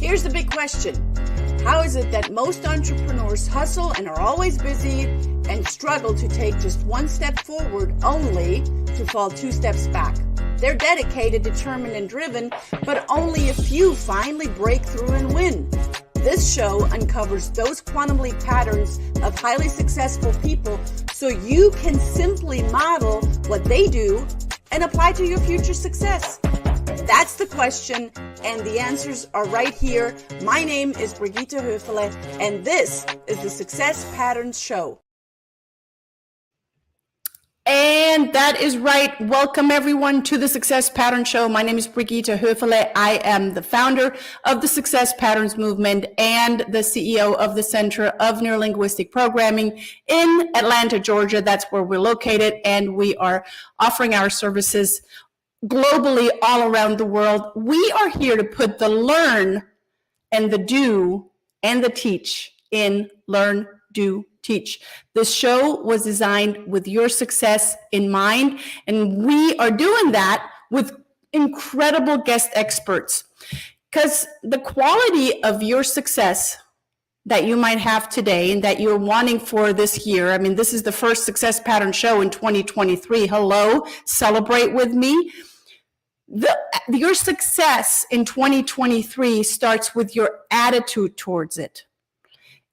Here's the big question. How is it that most entrepreneurs hustle and are always busy and struggle to take just one step forward only to fall two steps back? They're dedicated, determined, and driven, but only a few finally break through and win. This show uncovers those quantum leap patterns of highly successful people so you can simply model what they do and apply to your future success. That's the question, and the answers are right here. My name is Brigitte Höfele, and this is the Success Patterns Show. And that is right. Welcome everyone to the Success Pattern Show. My name is Brigitte Höfele. I am the founder of the Success Patterns Movement and the CEO of the Center of Neurolinguistic Programming in Atlanta, Georgia. That's where we're located, and we are offering our services globally all around the world. We are here to put the learn and the do and the teach in learn, do, teach. This show was designed with your success in mind, and we are doing that with incredible guest experts, because the quality of your success that you might have today and that you're wanting for this year. I mean, this is the first Success Pattern Show in 2023. Hello, celebrate with me. Your success in 2023 starts with your attitude towards it.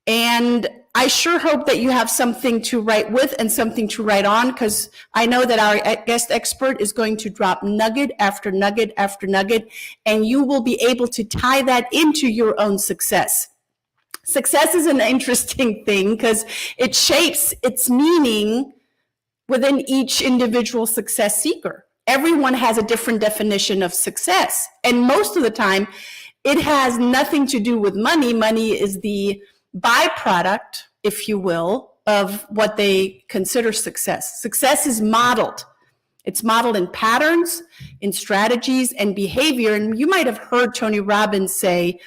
And I sure hope that you have something to write with and something to write on, because I know that our guest expert is going to drop nugget after nugget after nugget, and you will be able to tie that into your own success. Success is an interesting thing because it shapes its meaning within each individual success seeker. Everyone has a different definition of success, and most of the time it has nothing to do with money. Money is the byproduct, if you will, of what they consider success. Success is modeled. It's modeled in patterns, in strategies, and behavior. And you might have heard Tony Robbins say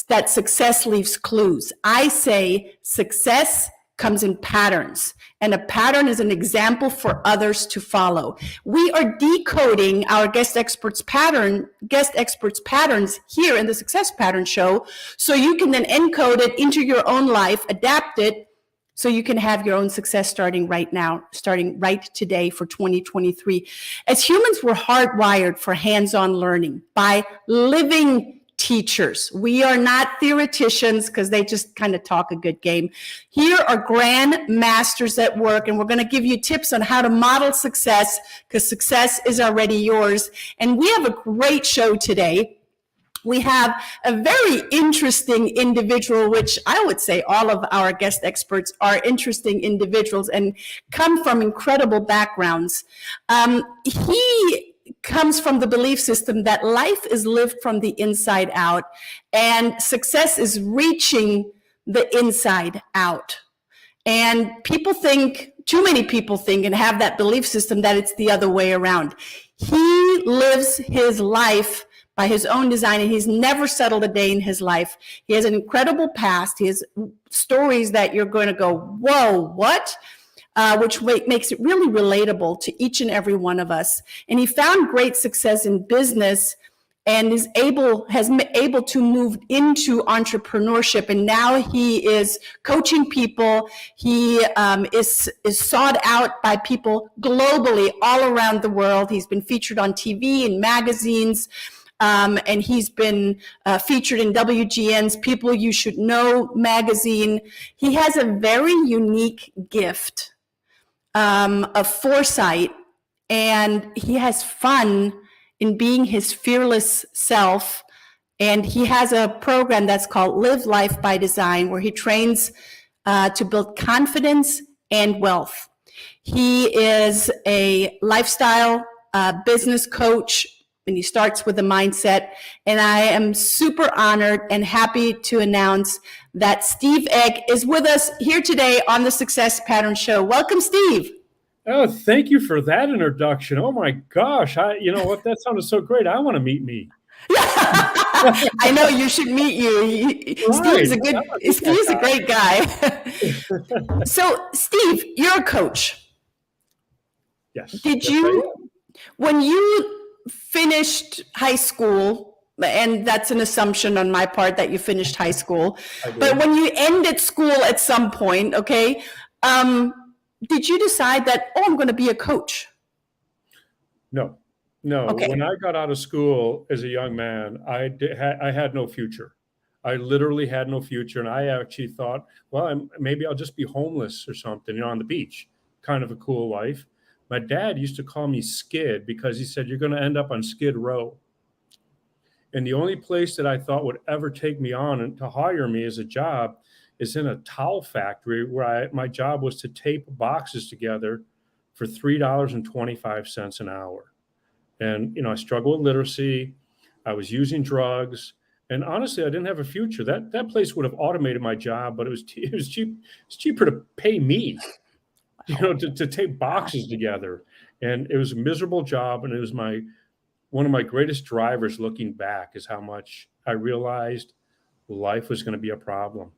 that success leaves clues. I say success comes in patterns, and a pattern is an example for others to follow. We are decoding our guest experts' patterns here in the Success Pattern Show, so you can then encode it into your own life, adapt it, so you can have your own success starting right now, starting right today for 2023. As humans, we're hardwired for hands-on learning by living teachers. We are not theoreticians, because they just kind of talk a good game. Here are grand masters at work, and we're going to give you tips on how to model success, because success is already yours. And we have a great show today. We have a very interesting individual, which I would say all of our guest experts are interesting individuals and come from incredible backgrounds. He comes from the belief system that life is lived from the inside out, and success is reaching the inside out. And too many people think and have that belief system that it's the other way around. He lives his life by his own design, and he's never settled a day in his life. He has an incredible past. He has stories that you're going to go, whoa, what? Which makes it really relatable to each and every one of us. And he found great success in business and has been able to move into entrepreneurship. And now he is coaching people. He is sought out by people globally, all around the world. He's been featured on TV and magazines. And he's been featured in WGN's People You Should Know magazine. He has a very unique gift of foresight, and he has fun in being his fearless self. And he has a program that's called Live Life by Design, where he trains to build confidence and wealth. He is a lifestyle business coach, and he starts with a mindset. And I am super honored and happy to announce that Steve Eck is with us here today on the Success Pattern Show. Welcome, Steve. Oh, thank you for that introduction. Oh my gosh. You know what? That sounded so great. I want to meet me. I know you should meet you. Right. Steve's a great guy. So, Steve, you're a coach. Yes. When you finished high school, And that's an assumption on my part that you finished high school. I did. But when you ended school at some point, okay, did you decide that, oh, I'm going to be a coach? No, no. Okay. When I got out of school as a young man, I had no future. I literally had no future. And I actually thought, well, maybe I'll just be homeless or something, on the beach. Kind of a cool life. My dad used to call me Skid because he said, you're going to end up on Skid Row. And the only place that I thought would ever take me on and to hire me as a job is in a towel factory where my job was to tape boxes together for $3.25 an hour. And, I struggled with literacy. I was using drugs. And honestly, I didn't have a future. That place would have automated my job, but it was cheap. It's cheaper to pay me, to tape boxes together. And it was a miserable job. And it was one of my greatest drivers looking back is how much I realized life was going to be a problem.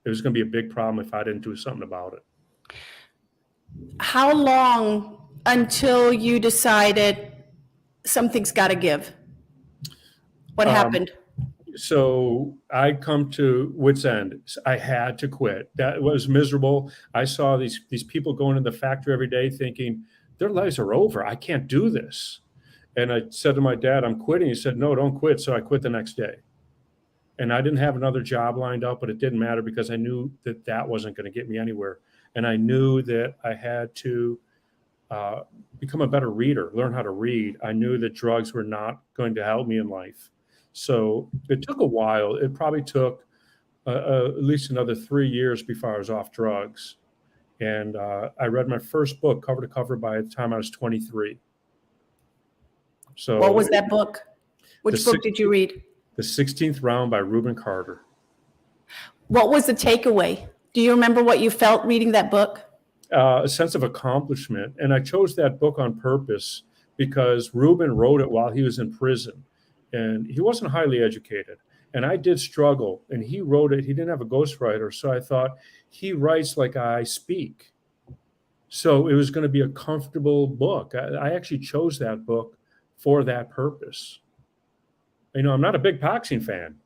It was going to be a big problem if I didn't do something about it. How long until you decided something's got to give? What happened? So I come to wit's end. I had to quit. That was miserable. I saw these people going to the factory every day thinking their lives are over. I can't do this. And I said to my dad, I'm quitting. He said, no, don't quit. So I quit the next day. And I didn't have another job lined up, but it didn't matter because I knew that wasn't going to get me anywhere. And I knew that I had to become a better reader, learn how to read. I knew that drugs were not going to help me in life. So it took a while. It probably took at least another 3 years before I was off drugs. And I read my first book cover to cover by the time I was 23. So what was that book? Which book did you read? The 16th Round by Reuben Carter. What was the takeaway? Do you remember what you felt reading that book? A sense of accomplishment. And I chose that book on purpose because Reuben wrote it while he was in prison. And he wasn't highly educated. And I did struggle. And he wrote it. He didn't have a ghostwriter. So I thought, he writes like I speak. So it was going to be a comfortable book. I actually chose that book for that purpose. I'm not a big boxing fan,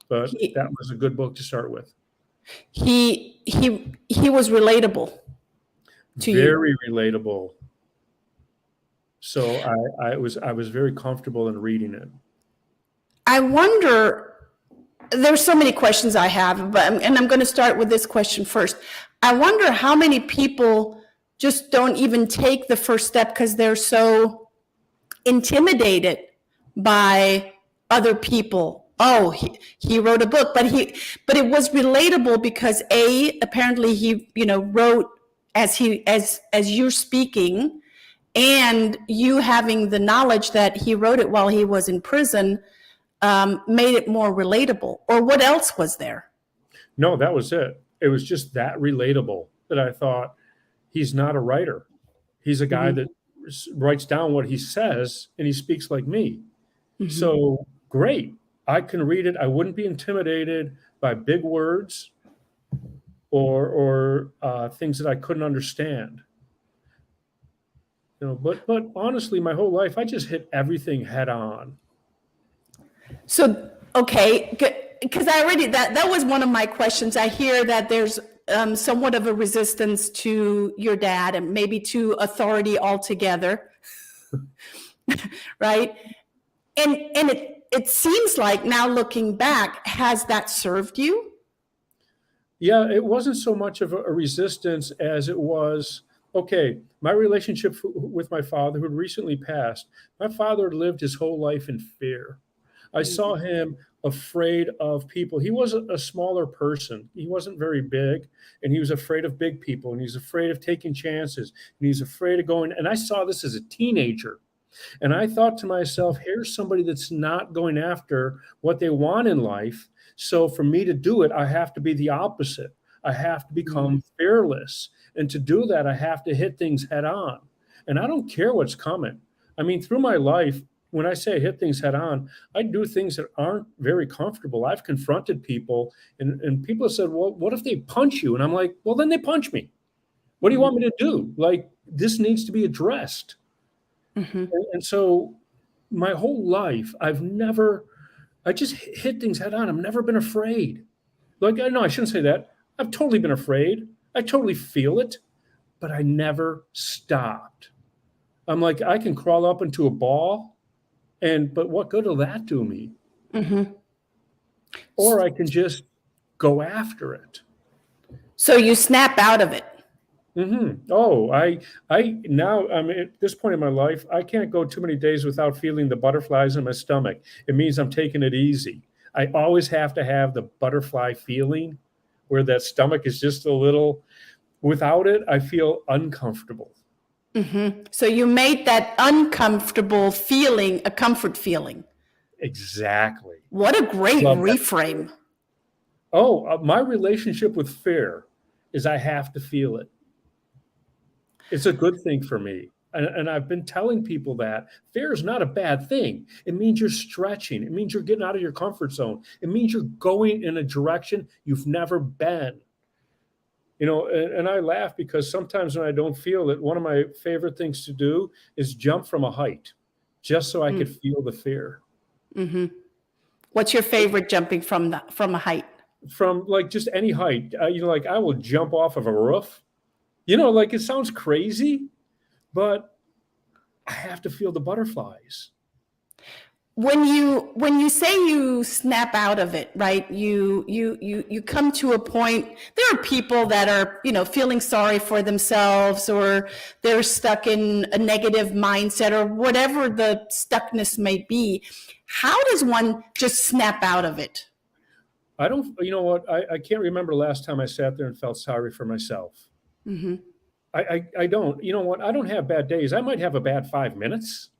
but that was a good book to start with. He was relatable to you. Very relatable. So I was very comfortable in reading it. I wonder, there's so many questions I have, and I'm going to start with this question first. I wonder how many people just don't even take the first step because they're so intimidated by other people. Oh, he wrote a book, but it was relatable because apparently he wrote as you're speaking, and you having the knowledge that he wrote it while he was in prison made it more relatable. Or what else was there? No, that was it. It was just that relatable that I thought, he's not a writer. He's a guy that writes down what he says and he speaks like me. So great. I can read it. I wouldn't be intimidated by big words or things that I couldn't understand. But honestly, my whole life, I just hit everything head on. So, okay, because that was one of my questions. I hear that there's somewhat of a resistance to your dad and maybe to authority altogether, right? And it seems like now looking back, has that served you? Yeah, it wasn't so much of a resistance as it was, okay, my relationship with my father, who had recently passed, my father had lived his whole life in fear. I saw him afraid of people. He was a smaller person. He wasn't very big, and he was afraid of big people, and he's afraid of taking chances, and he's afraid of going. And I saw this as a teenager. And I thought to myself, here's somebody that's not going after what they want in life. So for me to do it, I have to be the opposite. I have to become fearless. And to do that, I have to hit things head on. And I don't care what's coming. I mean, through my life, when I say hit things head on, I do things that aren't very comfortable. I've confronted people and people have said, well, what if they punch you? And I'm like, well, then they punch me. What do you want me to do? Like, this needs to be addressed. And so my whole life, I just hit things head on. I've never been afraid. Like, no, I shouldn't say that. I've totally been afraid. I totally feel it, but I never stopped. I'm like, I can crawl up into a ball, but what good will that do me? Mm-hmm. Or I can just go after it. So you snap out of it. Mm-hmm. Oh, now I'm at this point in my life, I can't go too many days without feeling the butterflies in my stomach. It means I'm taking it easy. I always have to have the butterfly feeling where that stomach is just a little, without it, I feel uncomfortable. Mm-hmm. So you made that uncomfortable feeling a comfort feeling. Exactly. What a great Love that. reframe. Oh, my relationship with fear is I have to feel it. It's a good thing for me. And I've been telling people that fear is not a bad thing. It means you're stretching. It means you're getting out of your comfort zone. It means you're going in a direction you've never been. And I laugh because sometimes when I don't feel it, one of my favorite things to do is jump from a height just so I could feel the fear. Mm-hmm. What's your favorite jumping from a height? From like just any height. Like I will jump off of a roof. Like it sounds crazy, but I have to feel the butterflies. When you say you snap out of it, right? You come to a point. There are people that are, feeling sorry for themselves, or they're stuck in a negative mindset, or whatever the stuckness may be. How does one just snap out of it? I don't, you know what? I can't remember the last time I sat there and felt sorry for myself. Mm-hmm. I don't, you know what? I don't have bad days. I might have a bad 5 minutes,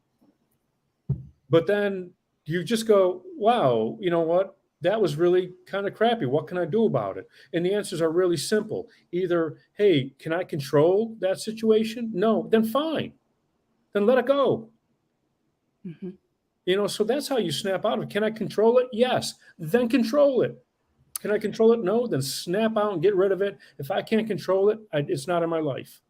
but then you just go, wow, you know what? That was really kind of crappy. What can I do about it? And the answers are really simple. Either, hey, can I control that situation? No, then fine. Then let it go. Mm-hmm. So that's how you snap out of it. Can I control it? Yes. Then control it. Can I control it? No. Then snap out and get rid of it. If I can't control it, it's not in my life.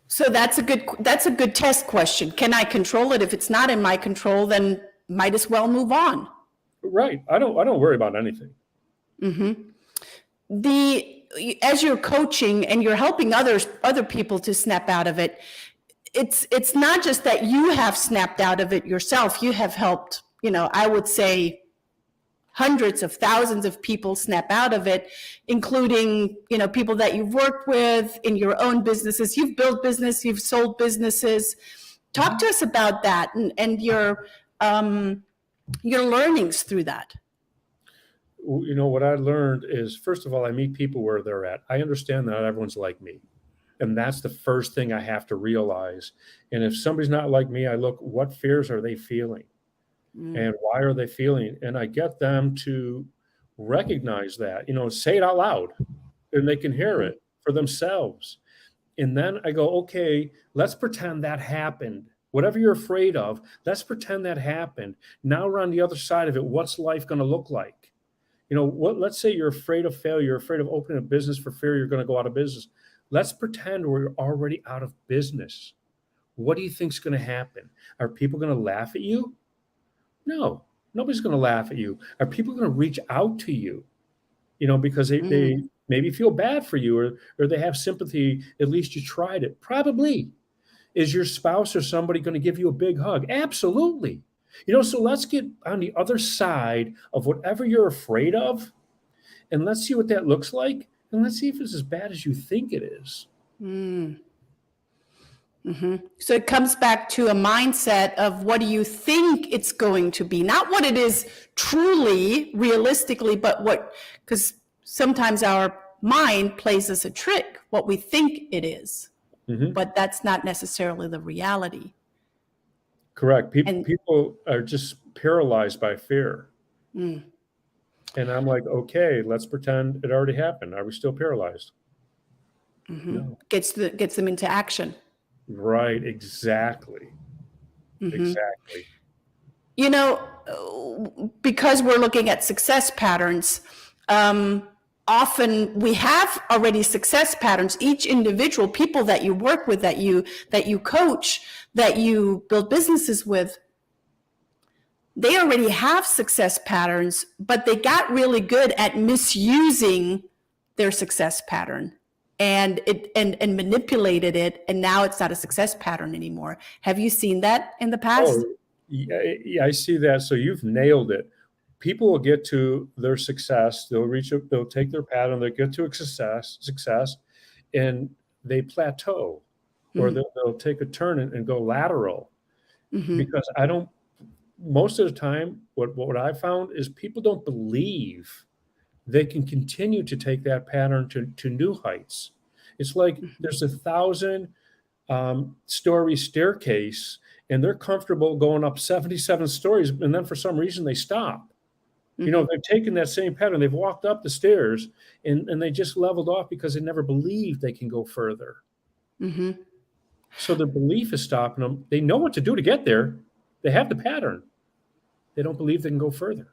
So that's a good test question. Can I control it? If it's not in my control, then might as well move on. Right. I don't worry about anything. Mm-hmm. As you're coaching and you're helping other people to snap out of it, it's not just that you have snapped out of it yourself. You have helped, I would say, hundreds of thousands of people snap out of it, including, people that you've worked with in your own businesses. You've built business, you've sold businesses. Talk to us about that and your learnings through that. What I learned is, first of all, I meet people where they're at. I understand that not everyone's like me. And that's the first thing I have to realize. And if somebody's not like me, I look, what fears are they feeling? And why are they feeling? And I get them to recognize that, say it out loud, and they can hear it for themselves. And then I go, okay, let's pretend that happened. Whatever you're afraid of, let's pretend that happened. Now we're on the other side of it. What's life going to look like? Let's say you're afraid of failure, you're afraid of opening a business for fear you're going to go out of business. Let's pretend we're already out of business. What do you think is going to happen? Are people going to laugh at you? No, nobody's going to laugh at you. Are people going to reach out to you? Because they maybe feel bad for you, or they have sympathy. At least you tried it. Probably. Is your spouse or somebody going to give you a big hug? Absolutely. So let's get on the other side of whatever you're afraid of, and let's see what that looks like. And let's see if it's as bad as you think it is. Mm-hmm. So it comes back to a mindset of what do you think it's going to be, not what it is truly, realistically, but because sometimes our mind plays us a trick, what we think it is, but that's not necessarily the reality. Correct. People are just paralyzed by fear. And I'm like, okay, let's pretend it already happened. Are we still paralyzed? No. Gets them into action. Right, exactly. Exactly. Because we're looking at success patterns, often we have already success patterns. Each individual, people that you work with, that you coach, that you build businesses with, they already have success patterns, but they got really good at misusing their success pattern and manipulated it, and now it's not a success pattern anymore. Have you seen that in the past? Oh, yeah, I see that. So you've nailed it. People will get to their success. They'll take their pattern, they'll get to a success, and they plateau, or they'll take a turn and go lateral. Because most of the time, what I found is people don't believe they can continue to take that pattern to new heights. It's like there's 1,000 story staircase, and they're comfortable going up 77 stories, and then for some reason they stop. They've taken that same pattern, they've walked up the stairs, and they just leveled off because they never believed they can go further. So their belief is stopping them. They know what to do to get there. They have the pattern. They don't believe they can go further.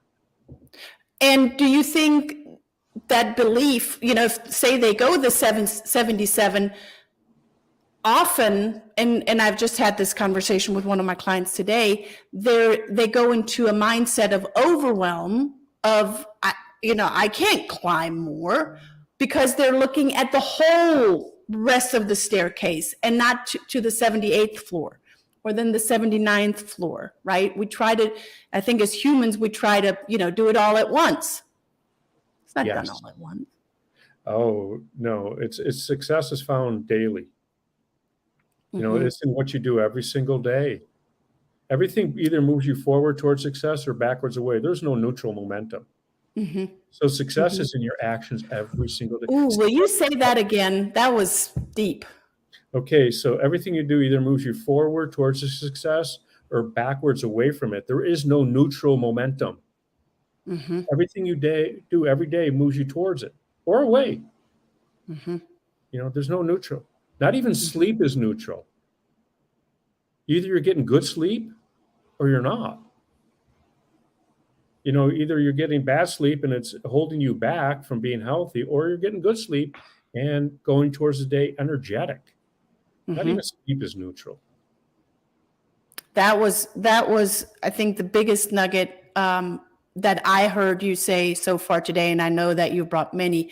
And do you think that belief, if say they go the 77, often, and I've just had this conversation with one of my clients today, they go into a mindset of overwhelm of, I can't climb more, because they're looking at the whole rest of the staircase and not to the 78th floor or then the 79th floor, right? I think as humans, we try to, do it all at once. It's not done all at once. Oh, no, it's success is found daily. It's in what you do every single day. Everything either moves you forward towards success or backwards away. There's no neutral momentum. So success is in your actions every single day. Ooh, will you say that again? That was deep. Okay, so everything you do either moves you forward towards the success or backwards away from it. There is no neutral momentum. Everything you do every day moves you towards it or away. There's no neutral. Not even sleep is neutral. Either you're getting good sleep or you're not. Either you're getting bad sleep and it's holding you back from being healthy, or you're getting good sleep and going towards the day energetic. Not even sleep is neutral. That was, I think, the biggest nugget that I heard you say so far today, and I know that you brought many.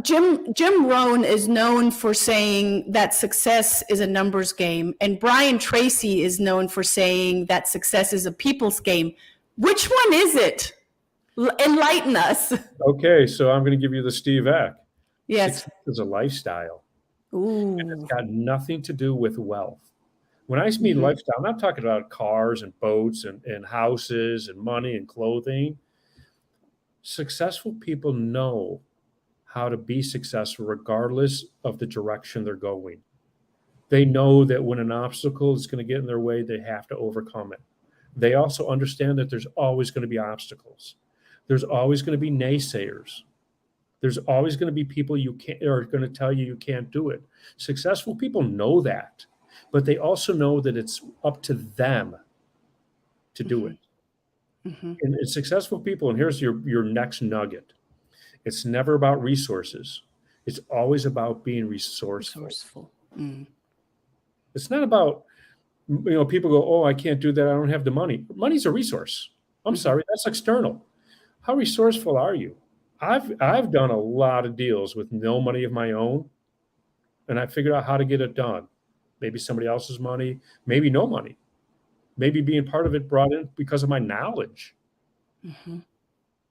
Jim Rohn is known for saying that success is a numbers game, and Brian Tracy is known for saying that success is a people's game. Which one is it? Enlighten us. Okay, so I'm going to give you the Steve Eck. Yes. Success is a lifestyle. Ooh. And it's got nothing to do with wealth. When I mean lifestyle, I'm not talking about cars and boats and houses and money and clothing. Successful people know how to be successful regardless of the direction they're going. They know that when an obstacle is going to get in their way, they have to overcome it. They also understand that there's always going to be obstacles. There's always going to be naysayers. There's always going to be people are going to tell you can't do it. Successful people know that, but they also know that it's up to them to do it. And it's successful people, and here's your next nugget. It's never about resources. It's always about being resourceful. It's not about, people go, oh, I can't do that. I don't have the money. Money's a resource. I'm sorry, that's external. How resourceful are you? I've done a lot of deals with no money of my own, and I figured out how to get it done. Maybe somebody else's money, maybe no money. Maybe being part of it brought in because of my knowledge.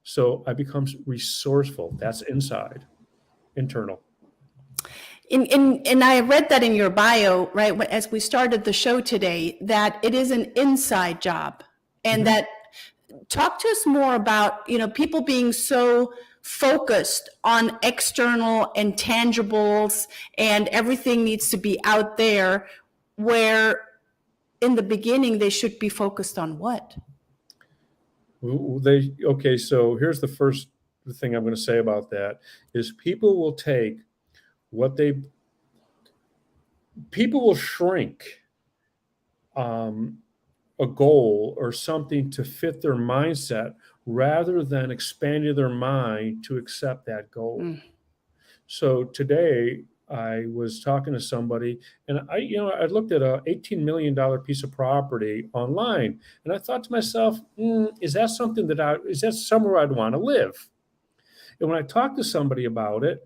So I become resourceful. That's internal. And I read that in your bio, right, as we started the show today, that it is an inside job. And that, talk to us more about, people being so focused on external and tangibles and everything needs to be out there, where in the beginning they should be focused on what? Okay, so here's the first thing I'm going to say about that is people will shrink a goal or something to fit their mindset rather than expanding their mind to accept that goal. So today, I was talking to somebody, and I looked at a $18 million piece of property online, and I thought to myself, is that something is that somewhere I'd want to live? And when I talked to somebody about it,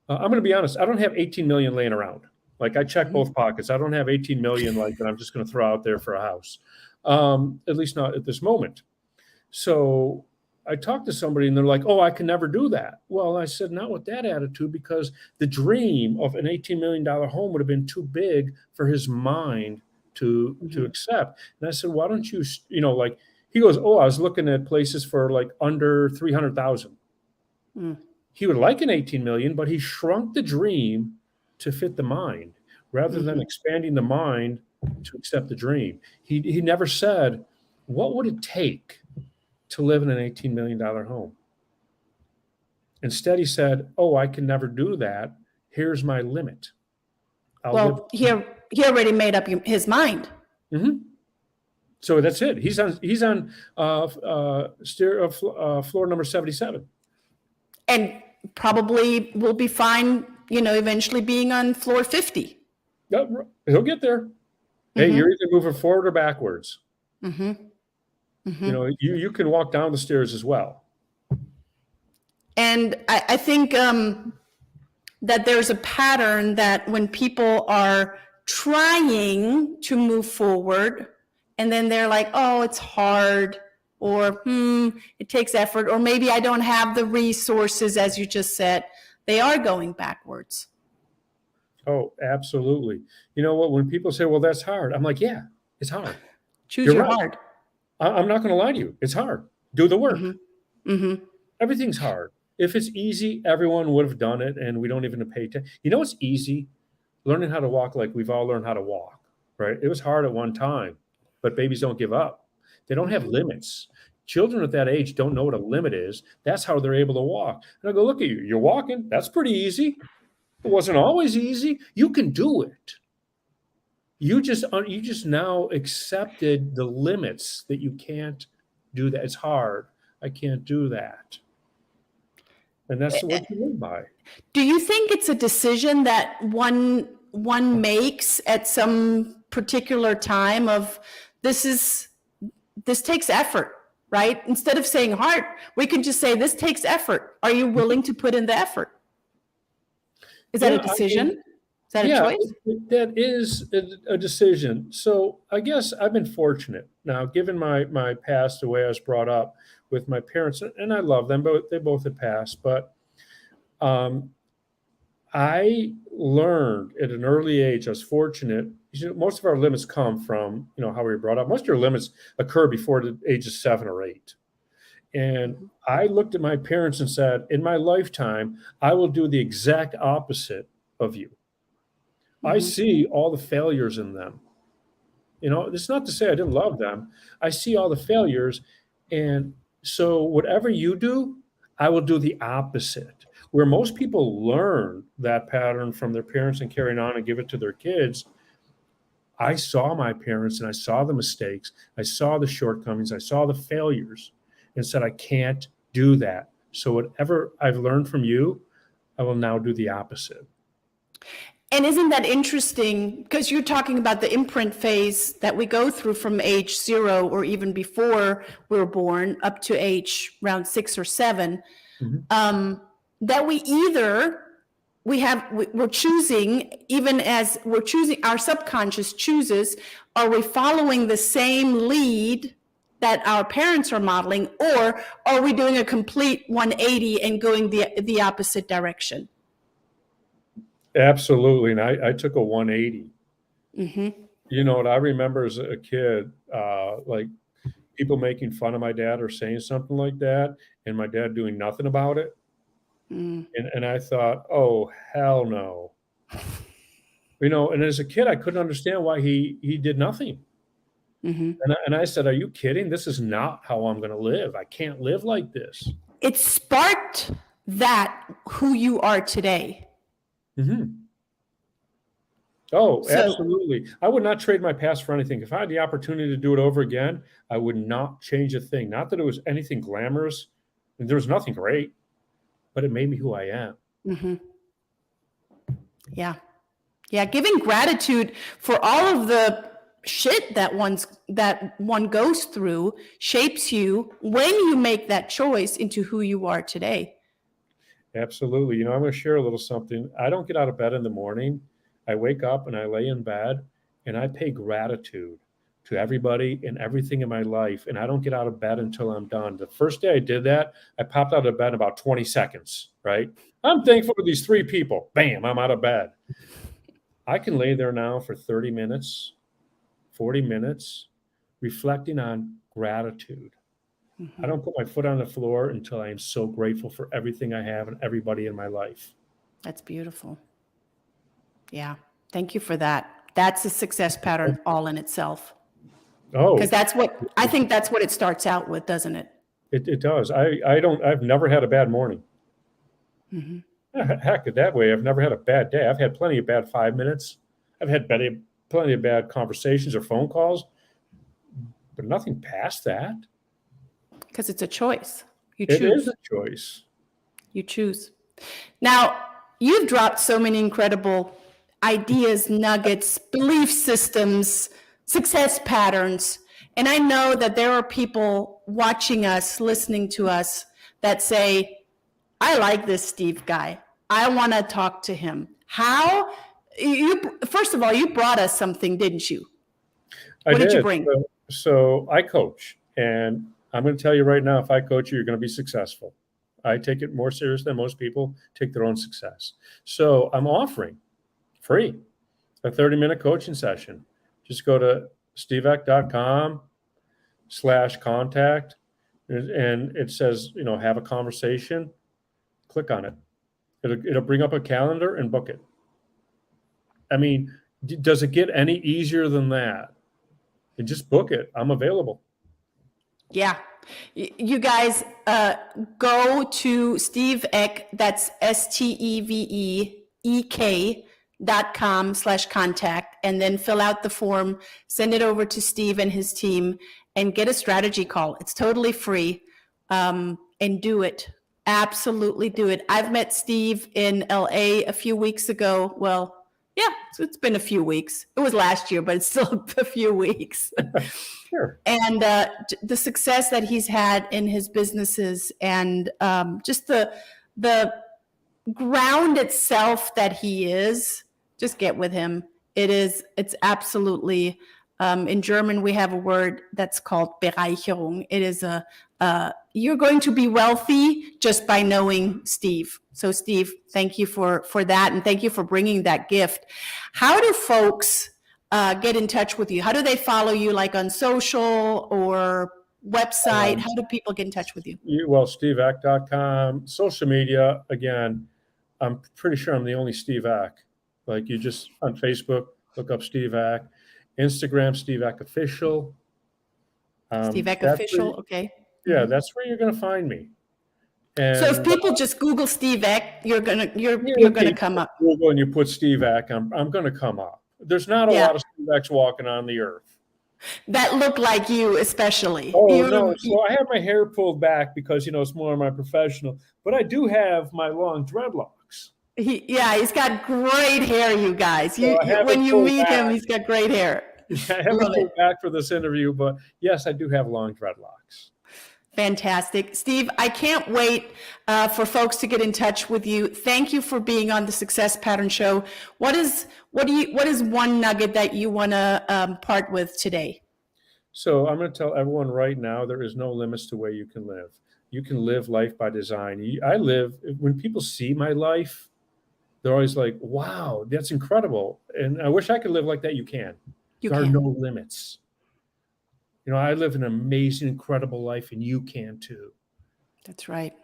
I'm going to be honest, I don't have 18 million laying around. Like, I check both pockets. I don't have 18 million like that I'm just going to throw out there for a house. At least not at this moment. So I talked to somebody and they're like, oh, I can never do that. Well, I said, not with that attitude, because the dream of an $18 million home would have been too big for his mind to accept. And I said, why don't you, like, he goes, oh, I was looking at places for like under 300,000. He would like an 18 million, but he shrunk the dream to fit the mind rather than expanding the mind to accept the dream. He never said, what would it take to live in an $18 million home? Instead, he said, oh, I can never do that. Here's my limit. He already made up his mind. So that's it. He's on floor number 77. And probably will be fine, eventually being on floor 50. Yep, he'll get there. Hey, you're either moving forward or backwards. You can walk down the stairs as well. And I think that there's a pattern that when people are trying to move forward and then they're like, oh, it's hard, or it takes effort, or maybe I don't have the resources, as you just said, they are going backwards. Oh, absolutely. You know what? When people say, well, that's hard, I'm like, yeah, it's hard. Choose your hard. I'm not going to lie to you. It's hard. Do the work. Everything's hard. If it's easy, everyone would have done it, and we don't even pay attention. You know what's easy? Learning how to walk like we've all learned how to walk, right? It was hard at one time, but babies don't give up. They don't have limits. Children at that age don't know what a limit is. That's how they're able to walk. And I go, look at you. You're walking. That's pretty easy. It wasn't always easy. You can do it. You just now accepted the limits that you can't do that. It's hard. I can't do that. And that's what you live by. Do you think it's a decision that one makes at some particular time of this takes effort, right? Instead of saying hard, we can just say this takes effort. Are you willing to put in the effort? Is that a decision? Is that a choice? That is a decision. So I guess I've been fortunate. Now, given my past, the way I was brought up with my parents, and I love them, but they both had passed. But I learned at an early age, I was fortunate. Most of our limits come from, how we were brought up. Most of your limits occur before the age of 7 or 8. And I looked at my parents and said, in my lifetime, I will do the exact opposite of you. I see all the failures in them. It's not to say I didn't love them. I see all the failures. And so whatever you do, I will do the opposite. Where most people learn that pattern from their parents and carrying on and give it to their kids, I saw my parents and I saw the mistakes. I saw the shortcomings. I saw the failures and said, I can't do that. So whatever I've learned from you, I will now do the opposite. And isn't that interesting? Because you're talking about the imprint phase that we go through from age 0 or even before we're born up to age around 6 or 7. That we're choosing, even as we're choosing, our subconscious chooses, are we following the same lead that our parents are modeling, or are we doing a complete 180 and going the opposite direction? Absolutely. And I took a 180. What I remember as a kid, like people making fun of my dad or saying something like that, and my dad doing nothing about it. And I thought, oh, hell no. And as a kid, I couldn't understand why he did nothing. And I said, are you kidding? This is not how I'm going to live. I can't live like this. It sparked who you are today. Oh, absolutely. I would not trade my past for anything. If I had the opportunity to do it over again, I would not change a thing. Not that it was anything glamorous, and there was nothing great, but it made me who I am. Yeah. Yeah. Giving gratitude for all of the shit that one goes through shapes you when you make that choice into who you are today. Absolutely. I'm going to share a little something. I don't get out of bed in the morning. I wake up and I lay in bed and I pay gratitude to everybody and everything in my life. And I don't get out of bed until I'm done. The first day I did that, I popped out of bed in about 20 seconds, right? I'm thankful for these 3 people. Bam, I'm out of bed. I can lay there now for 30 minutes, 40 minutes, reflecting on gratitude. I don't put my foot on the floor until I am so grateful for everything I have and everybody in my life. That's beautiful. Yeah. Thank you for that. That's a success pattern all in itself. Because Oh, I think that's what it starts out with, doesn't it? it does. I've never had a bad morning. Heck, that way, I've never had a bad day. I've had plenty of bad 5 minutes. I've had plenty of bad conversations or phone calls, but nothing past that. Because it's a choice. You It is choose. a choice. You choose. Now, you've dropped so many incredible ideas, nuggets, belief systems, success patterns. And I know that there are people watching us, listening to us that say, I like this Steve guy. I want to talk to him. First of all, you brought us something, didn't you? What did you bring? So I coach, and I'm going to tell you right now, if I coach you, you're going to be successful. I take it more serious than most people take their own success. So I'm offering free a 30-minute coaching session. Just go to steveeck.com/contact, and it says, have a conversation. Click on it. It'll bring up a calendar and book it. I mean, does it get any easier than that? And just book it. I'm available. Yeah. You guys go to Steve Eck, that's SteveEek.com/contact, and then fill out the form, send it over to Steve and his team, and get a strategy call. It's totally free, and do it. Absolutely do it. I've met Steve in LA a few weeks ago. Well, yeah, so it's been a few weeks. It was last year, but it's still a few weeks. Sure. And the success that he's had in his businesses, and just the ground itself that he is, just get with him. It's absolutely, in German, we have a word that's called Bereicherung. It is you're going to be wealthy just by knowing Steve. So Steve, thank you for that. And thank you for bringing that gift. How do folks get in touch with you? How do they follow you, like on social or website? How do people get in touch with you? steveeck.com, social media. Again, I'm pretty sure I'm the only Steve Eck. Like, you just on Facebook, look up Steve Eck. Instagram, Steve Eck Official. Steve Eck Official, okay. Yeah, that's where you're going to find me. And so if people just Google Steve Eck, you're gonna come up. Google and you put Steve Eck, I'm going to come up. There's not a lot of Steve Ecks walking on the earth that look like you, especially. No. So I have my hair pulled back because it's more of my professional. But I do have my long dreadlocks. He's got great hair, you guys. When you meet him, he's got great hair. I haven't pulled back for this interview, but yes, I do have long dreadlocks. Fantastic. Steve, I can't wait for folks to get in touch with you. Thank you for being on the Success Pattern Show. What is one nugget that you want to part with today? So I'm going to tell everyone right now, there is no limits to where you can live. You can live life by design. When people see my life, they're always like, wow, that's incredible. And I wish I could live like that. You can. There are no limits. I live an amazing, incredible life, and you can too. That's right.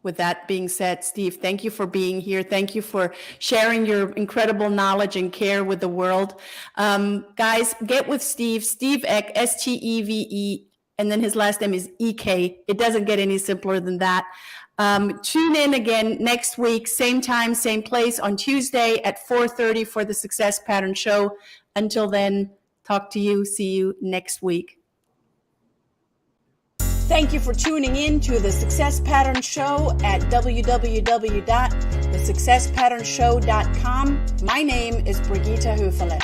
With that being said, Steve, thank you for being here. Thank you for sharing your incredible knowledge and care with the world. Guys, get with Steve Eck, Steve, and then his last name is Ek. It doesn't get any simpler than that. Tune in again next week, same time, same place on Tuesday at 4:30 for the Success Pattern Show. Until then, talk to you. See you next week. Thank you for tuning in to the Success Pattern Show at www.thesuccesspatternShow.com. My name is Brigitte Höfele.